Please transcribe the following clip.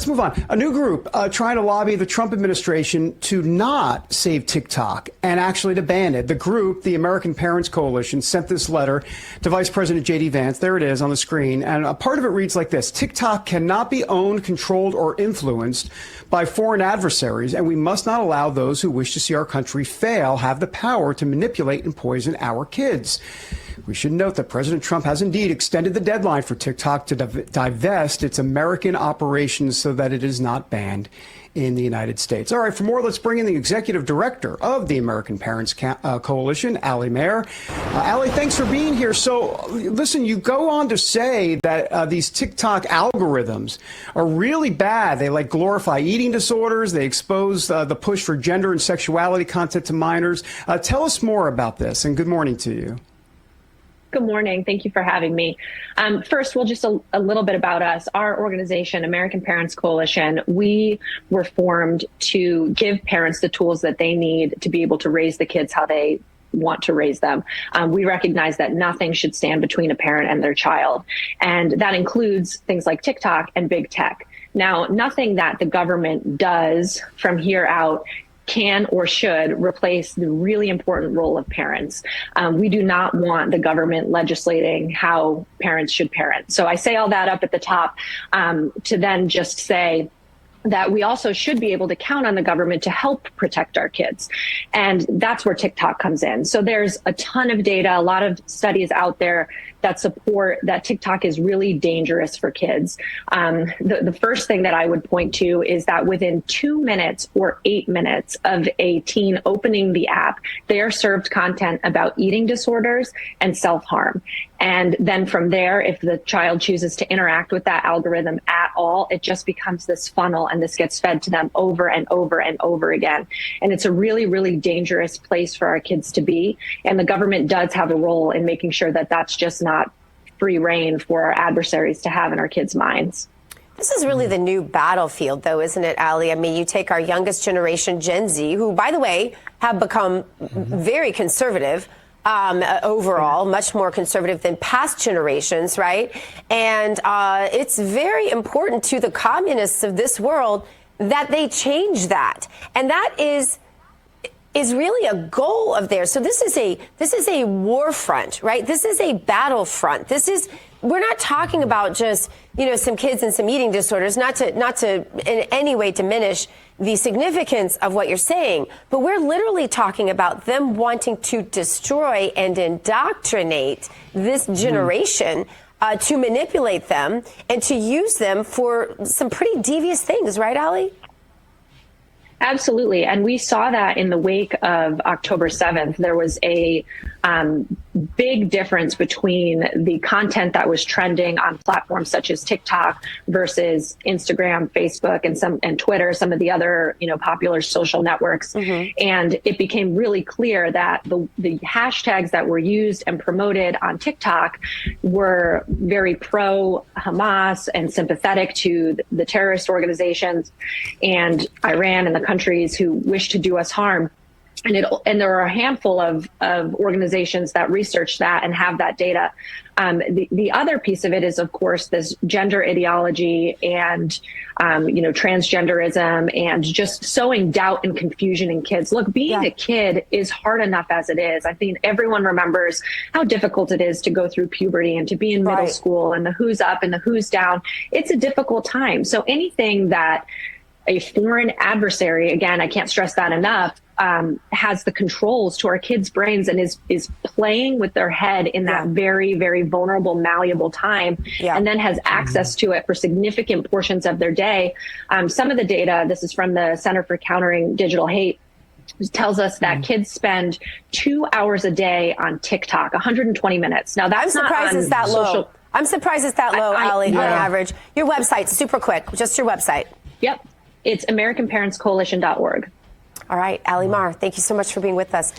Let's move on. A new group trying to lobby the Trump administration to not save TikTok and actually to ban it. The group, the American Parents Coalition, sent this letter to Vice President J.D. Vance. There it is on the screen. And a part of it reads like this. TikTok cannot be owned, controlled, or influenced by foreign adversaries, and we must not allow those who wish to see our country fail have the power to manipulate and poison our kids. We should note that President Trump has indeed extended the deadline for TikTok to divest its American operations so that it is not banned in the United States. All right, for more, let's bring in the executive director of the American Parents Coalition, Alleigh Marre. Alleigh, thanks for being here. So, listen, you go on to say that these TikTok algorithms are really bad. They glorify eating disorders. They expose the push for gender and sexuality content to minors. Tell us more about this, and good morning to you. Good morning. Thank you for having me. First, just a little bit about us. Our organization, American Parents Coalition, we were formed to give parents the tools that they need to be able to raise the kids how they want to raise them. We recognize that nothing should stand between a parent and their child. And that includes things like TikTok and big tech. Now, nothing that the government does from here out can or should replace the really important role of parents. We do not want the government legislating how parents should parent. So I say all that up at the top to then just say that we also should be able to count on the government to help protect our kids. And that's where TikTok comes in. So there's a ton of data, a lot of studies out there that support that TikTok is really dangerous for kids. The first thing that I would point to is that within 2 minutes or 8 minutes of a teen opening the app, they are served content about eating disorders and self-harm. And then from there, if the child chooses to interact with that algorithm at all, it just becomes this funnel, and this gets fed to them over and over and over again. And it's a really, really dangerous place for our kids to be. And the government does have a role in making sure that that's just not free reign for our adversaries to have in our kids' minds. This is really the new battlefield, though, isn't it, Alleigh? I mean, you take our youngest generation, Gen Z, who, by the way, have become very conservative overall, much more conservative than past generations, right? And it's very important to the communists of this world that they change that. And that is really a goal of theirs. So this is a war front, right? This is a battlefront. We're not talking about just, some kids and some eating disorders, not to in any way diminish the significance of what you're saying, but we're literally talking about them wanting to destroy and indoctrinate this generation to manipulate them and to use them for some pretty devious things, right, Alleigh? Absolutely. And we saw that in the wake of October 7th. There was a big difference between the content that was trending on platforms such as TikTok versus Instagram, Facebook, and Twitter, some of the other, popular social networks. And it became really clear that the hashtags that were used and promoted on TikTok were very pro-Hamas and sympathetic to the terrorist organizations and Iran and the countries who wish to do us harm. And there are a handful of organizations that research that and have that data. The other piece of it is, of course, this gender ideology and, transgenderism and just sowing doubt and confusion in kids. Look, being a kid is hard enough as it is. I think everyone remembers how difficult it is to go through puberty and to be in middle school and the who's up and the who's down. It's a difficult time. So anything that a foreign adversary, again, I can't stress that enough, has the controls to our kids' brains and is playing with their head in that very, very vulnerable, malleable time, and then has access to it for significant portions of their day. Some of the data, this is from the Center for Countering Digital Hate, tells us that kids spend 2 hours a day on TikTok, 120 minutes. Now, that's I'm surprised it's that low. I'm surprised it's that low, Alleigh, on average. Your website, super quick, just your website. Yep. It's AmericanParentsCoalition.org. All right, Alleigh Marre, thank you so much for being with us.